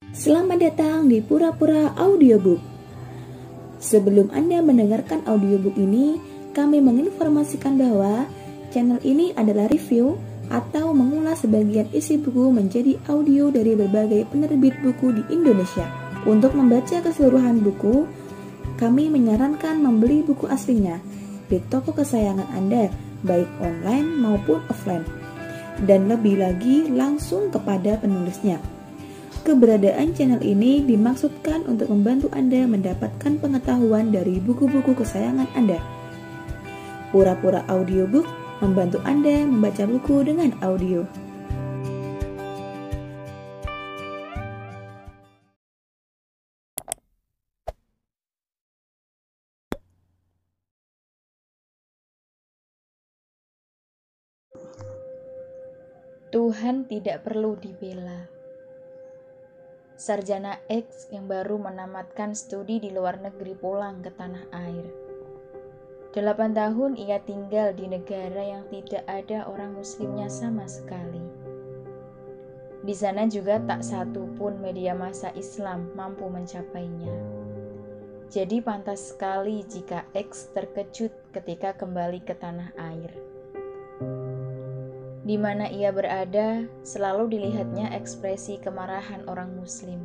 Selamat datang di Pura-Pura Audiobook. Sebelum Anda mendengarkan audiobook ini, kami menginformasikan bahwa channel ini adalah review atau mengulas sebagian isi buku menjadi audio dari berbagai penerbit buku di Indonesia. Untuk membaca keseluruhan buku, kami menyarankan membeli buku aslinya di toko kesayangan Anda, baik online maupun offline, dan lebih lagi langsung kepada penulisnya. Keberadaan channel ini dimaksudkan untuk membantu Anda mendapatkan pengetahuan dari buku-buku kesayangan Anda. Pura-Pura Audiobook membantu Anda membaca buku dengan audio. Tuhan tidak perlu dibela. Sarjana X yang baru menamatkan studi di luar negeri pulang ke tanah air. 8 tahun ia tinggal di negara yang tidak ada orang muslimnya sama sekali. Di sana juga tak satu pun media massa Islam mampu mencapainya. Jadi pantas sekali jika X terkejut ketika kembali ke tanah air. Di mana ia berada, selalu dilihatnya ekspresi kemarahan orang muslim.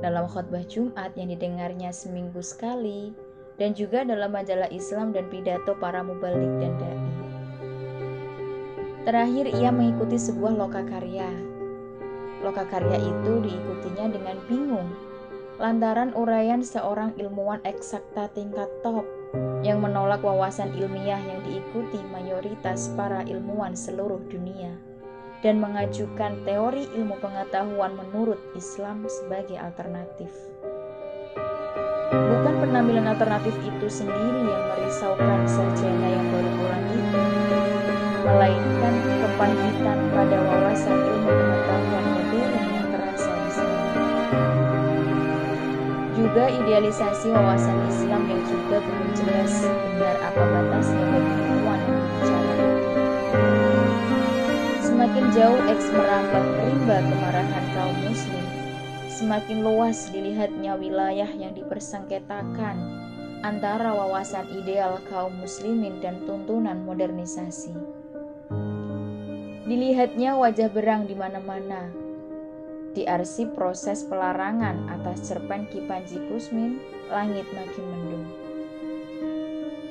Dalam khotbah Jumat yang didengarnya seminggu sekali, dan juga dalam majalah Islam dan pidato para mubalik dan dai. Terakhir ia mengikuti sebuah lokakarya. Lokakarya itu diikutinya dengan bingung, lantaran uraian seorang ilmuwan eksakta tingkat top yang menolak wawasan ilmiah yang diikuti mayoritas para ilmuwan seluruh dunia dan mengajukan teori ilmu pengetahuan menurut Islam sebagai alternatif. Bukan penampilan alternatif itu sendiri yang merisaukan sarjana yang baru pulang itu, melainkan kepahitan pada wawasan ilmu pengetahuan modern yang terasa di sana. Juga idealisasi wawasan Islam yang juga belum jelas benar apa batasnya bagi ilmuwan yang berbicara itu. Semakin jauh X merambah rimba kemarahan kaum muslim, semakin luas dilihatnya wilayah yang dipersengketakan antara wawasan ideal kaum muslimin dan tuntunan modernisasi. Dilihatnya wajah berang di mana-mana. Diarsip proses pelarangan atas cerpen Ki Panji Kusmin, langit makin mendung.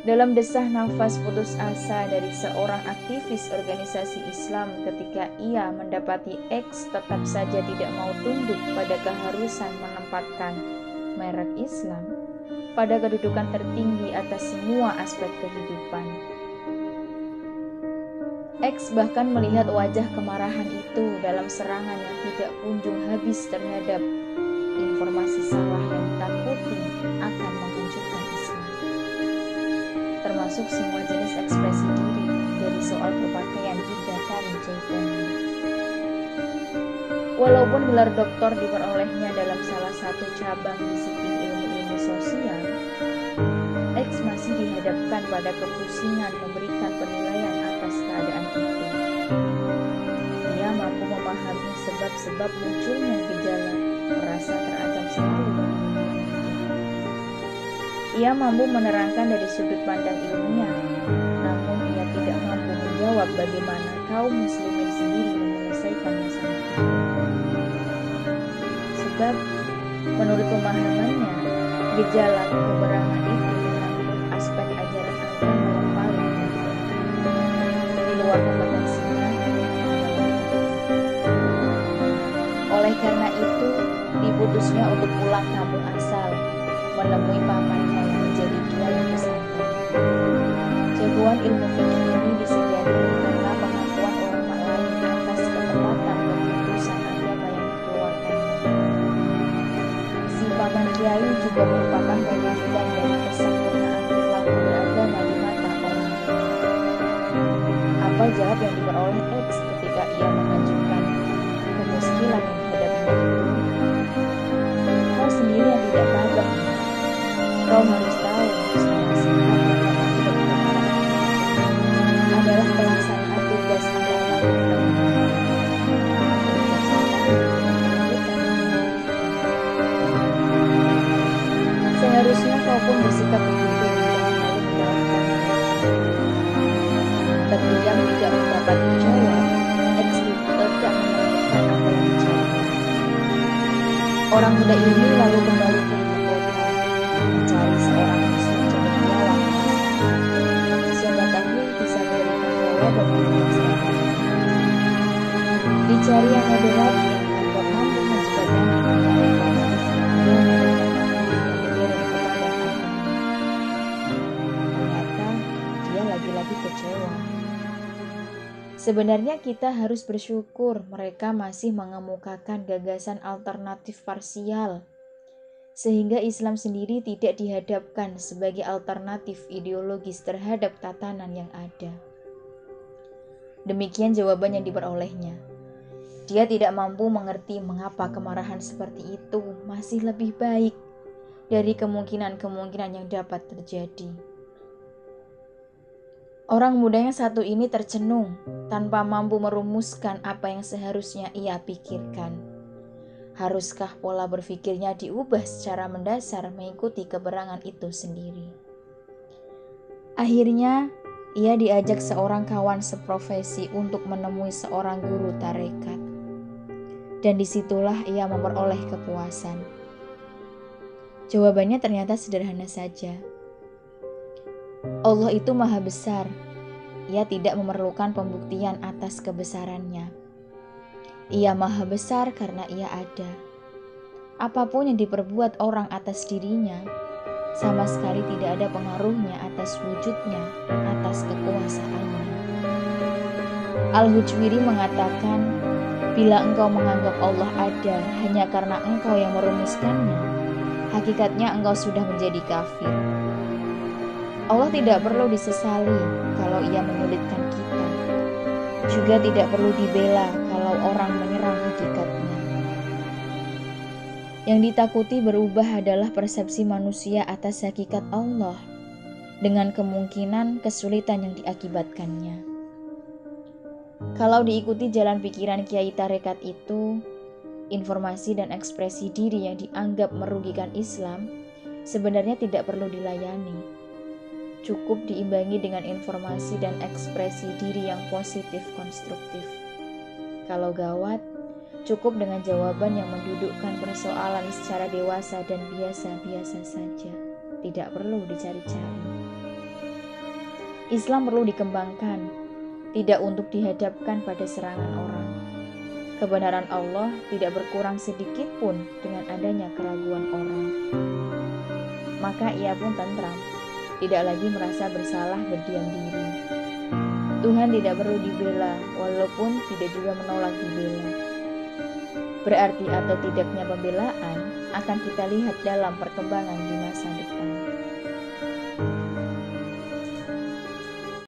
Dalam desah nafas putus asa dari seorang aktivis organisasi Islam ketika ia mendapati X tetap saja tidak mau tunduk pada keharusan menempatkan merek Islam pada kedudukan tertinggi atas semua aspek kehidupan. X bahkan melihat wajah kemarahan itu dalam serangan yang tidak kunjung habis terhadap informasi salah yang ditakuti akan menghancurkan Islam, termasuk semua jenis ekspresi diri dari soal berpakaian hingga kain jaipongan. Walaupun gelar doktor diperolehnya dalam salah satu cabang disiplin ilmu-ilmu sosial, X masih dihadapkan pada kepusingan memberikan penilaian atas keadaan itu. Ia mampu memahami sebab-sebab munculnya gejala merasa terancam selalu bagi dunia. Ia mampu menerangkan dari sudut pandang ilmiah, namun ia tidak mampu menjawab bagaimana kaum muslimin sendiri menyelesaikan masalah itu. Sebab, menurut pemahamannya, gejala keberangan itu menyangkut aspek ajaran agama yang paling penting, di luar kompetensinya. Oleh karena itu, diputusnya untuk pulang kampung asal, menemui pamannya yang menjadi kiai pesantren. Jagoan ilmu fikih ini disediakan karena pengakuan ulama lain atas ketepatan keputusan agama yang dikeluarkannya. Si paman kiai juga merupakan perwujudan dari kesempurnaan perilaku beragama di mata orang. Apa jawab yang diperoleh X ketika ia mengajukan kemuskilan yang dihadapinya itu? Kau sendiri yang tidak tabah. Kau harus tahu selama sehat adalah pelaksanaan tugas Allah. pun bersikap begitu dan lalu menjalankan mereka. Terdiam tidak mendapat jawab, X tidak menemukan apa yang dicari. Orang muda ini lalu kembali ke ibu kota, mencari seorang muslim cendekia laki-laki. Siapa tahu bisa memberikan jawaban di masa depan. Dicari yang moderat yang dianggap mampu menjembatani antara agama Islam dan modern kepada agama. Ternyata dia lagi-lagi kecewa. Sebenarnya kita harus bersyukur mereka masih mengemukakan gagasan alternatif parsial, sehingga Islam sendiri tidak dihadapkan sebagai alternatif ideologis terhadap tatanan yang ada. Demikian jawaban yang diperolehnya. Dia tidak mampu mengerti mengapa kemarahan seperti itu masih lebih baik dari kemungkinan-kemungkinan yang dapat terjadi. Orang muda yang satu ini tercenung tanpa mampu merumuskan apa yang seharusnya ia pikirkan. Haruskah pola berpikirnya diubah secara mendasar mengikuti keberangan itu sendiri? Akhirnya, ia diajak seorang kawan seprofesi untuk menemui seorang guru tarekat. Dan disitulah ia memperoleh kepuasan. Jawabannya ternyata sederhana saja. Allah itu maha besar. Ia tidak memerlukan pembuktian atas kebesarannya. Ia maha besar karena ia ada. Apapun yang diperbuat orang atas dirinya, sama sekali tidak ada pengaruhnya atas wujudnya dan atas kekuasaannya. Al-Hujwiri mengatakan, bila engkau menganggap Allah ada hanya karena engkau yang merumuskannya, hakikatnya engkau sudah menjadi kafir. Allah tidak perlu disesali kalau ia menyulitkan kita. Juga tidak perlu dibela kalau orang menyerang hakikatnya. Yang ditakuti berubah adalah persepsi manusia atas hakikat Allah, dengan kemungkinan kesulitan yang diakibatkannya. Kalau diikuti jalan pikiran kiai tarekat itu, informasi dan ekspresi diri yang dianggap merugikan Islam sebenarnya tidak perlu dilayani. Cukup diimbangi dengan informasi dan ekspresi diri yang positif konstruktif. Kalau gawat, cukup dengan jawaban yang mendudukkan persoalan secara dewasa dan biasa-biasa saja. Tidak perlu dicari-cari. Islam perlu dikembangkan, tidak untuk dihadapkan pada serangan orang. Kebenaran Allah tidak berkurang sedikit pun dengan adanya keraguan orang. Maka ia pun tentram, tidak lagi merasa bersalah berdiam diri. Tuhan tidak perlu dibela, walaupun tidak juga menolak dibela. Berarti atau tidaknya pembelaan akan kita lihat dalam perkembangan di masa depan.